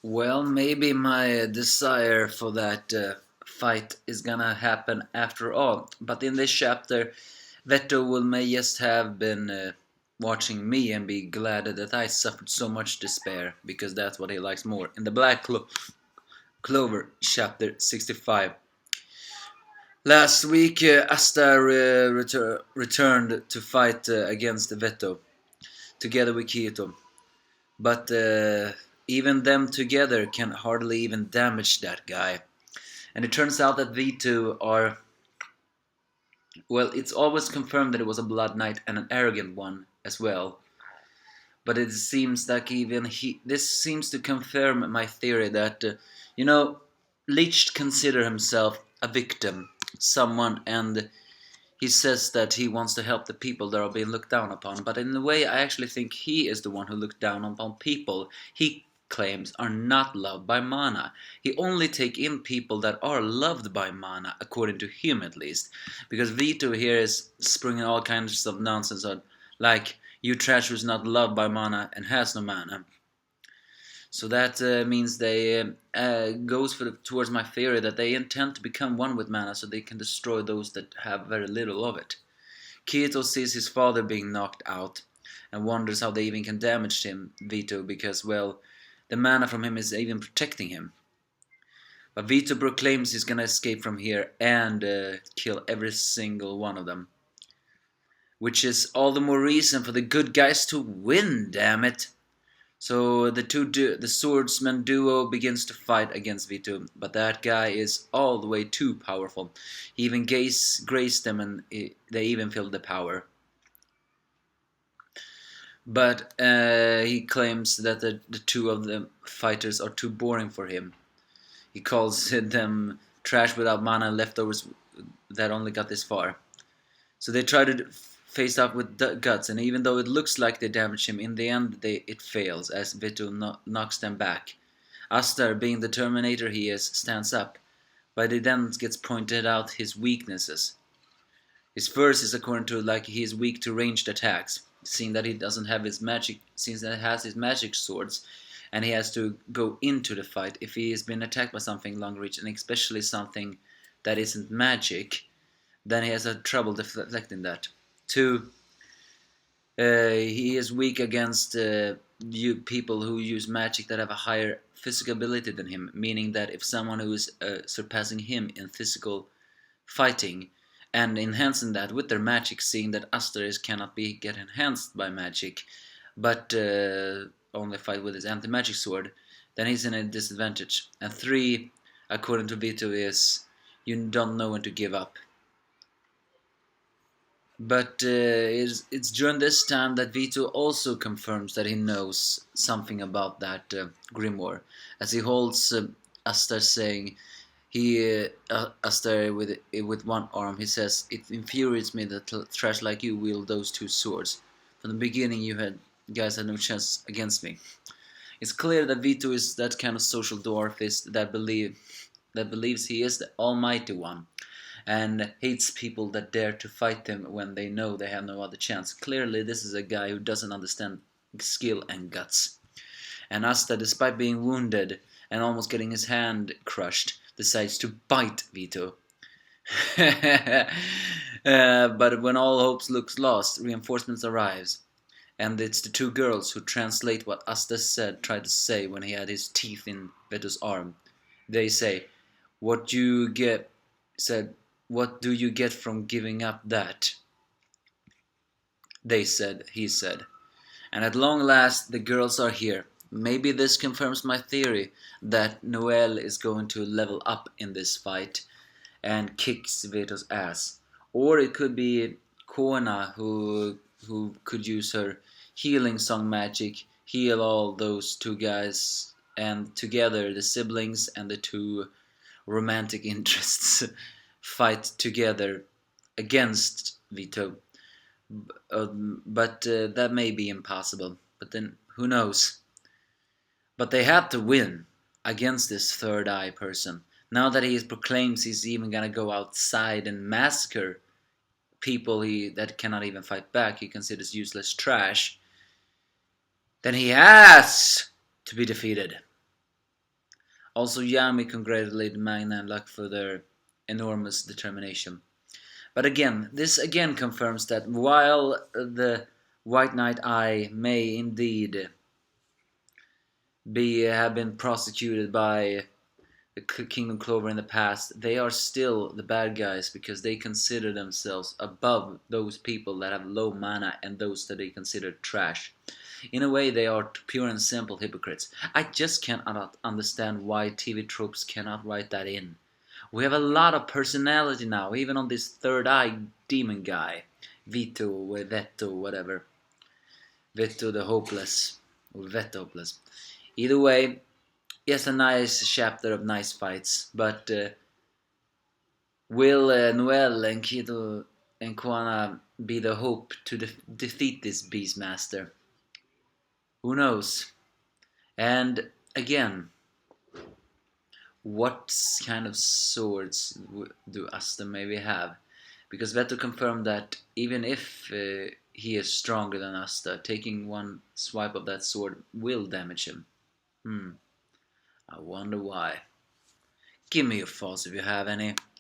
Well, maybe my desire for that fight is gonna happen after all. But in this chapter, Vetto will may just have been watching me and be glad that I suffered so much despair, because that's what he likes more. In the Clover, chapter 65. Last week, Asta returned to fight against Vetto, together with Kyoto. But even them together can hardly even damage that guy. And it turns out that V2 are, well, it's always confirmed that it was a Blood Knight and an arrogant one as well. But it seems like this seems to confirm my theory that, you know, Leech consider himself a victim, someone, and he says that he wants to help the people that are being looked down upon. But in a way, I actually think he is the one who looked down upon people he claims are not loved by Mana. He only take in people that are loved by Mana, according to him at least. Because Vito here is springing all kinds of nonsense on, like, you trash who's not loved by Mana and has no Mana. So that means they goes towards my theory that they intend to become one with Mana so they can destroy those that have very little of it. Kirito sees his father being knocked out and wonders how they even can damage him, Vito, because, well, the mana from him is even protecting him. But Vito proclaims he's gonna escape from here and kill every single one of them. Which is all the more reason for the good guys to win, damn it! So the swordsman duo begins to fight against Vito, but that guy is all the way too powerful. He even grazed them and they even feel the power. But he claims that the two of the fighters are too boring for him. He calls them trash without mana leftovers that only got this far. So they try to face up with guts, and even though it looks like they damage him, in the end it fails as Vito knocks them back. Astar, being the Terminator he is, stands up, but he then gets pointed out his weaknesses. His first is according to like he is weak to ranged attacks, seeing that he doesn't have his magic, since he has his magic swords, and he has to go into the fight if he has been attacked by something long reach, and especially something that isn't magic, then he has a trouble deflecting that. 2. He is weak against people who use magic that have a higher physical ability than him, meaning that if someone who is surpassing him in physical fighting and enhancing that with their magic, seeing that Asteris cannot get enhanced by magic, but only fight with his anti-magic sword, then he's in a disadvantage. And 3, according to Vito, is you don't know when to give up. But it's during this time that Vito also confirms that he knows something about that grimoire, as he holds Astar, saying, Astar with one arm, he says, "It infuriates me that trash like you wield those two swords. From the beginning, guys had no chance against me." It's clear that Vito is that kind of social dwarfist that believes he is the Almighty One, and hates people that dare to fight him when they know they have no other chance. Clearly, this is a guy who doesn't understand skill and guts. And Asta, despite being wounded and almost getting his hand crushed, decides to bite Vito. But when all hopes looks lost, reinforcements arrives. And it's the two girls who translate what Asta tried to say when he had his teeth in Veto's arm. They say, "What you get," said, "What do you get from giving up that?" He said. And at long last, the girls are here. Maybe this confirms my theory that Noelle is going to level up in this fight and kicks Veto's ass. Or it could be Kona who could use her healing song magic, heal all those two guys, and together the siblings and the two romantic interests fight together against Vito. But that may be impossible. But then, who knows? But they had to win against this third eye person. Now that he proclaims he's even gonna go outside and massacre people that cannot even fight back, he considers useless trash, then he has to be defeated. Also, Yami congratulated Magna and Luck for their enormous determination. But again, this again confirms that while the White Knight Eye may indeed be have been prosecuted by the Kingdom Clover in the past, they are still the bad guys because they consider themselves above those people that have low mana and those that they consider trash. In a way, they are pure and simple hypocrites. I just cannot understand why TV tropes cannot write that in. We have a lot of personality now, even on this third eye demon guy. Vito or Vetto, whatever. Vetto the Hopeless. Or Vetto Hopeless. Either way, yes, a nice chapter of nice fights, but will Noel and Kido and Kwana be the hope to defeat this Beastmaster? Who knows? And again, what kind of swords do Asta maybe have? Because Vetto confirmed that even if he is stronger than Asta, taking one swipe of that sword will damage him. I wonder why. Give me your thoughts if you have any.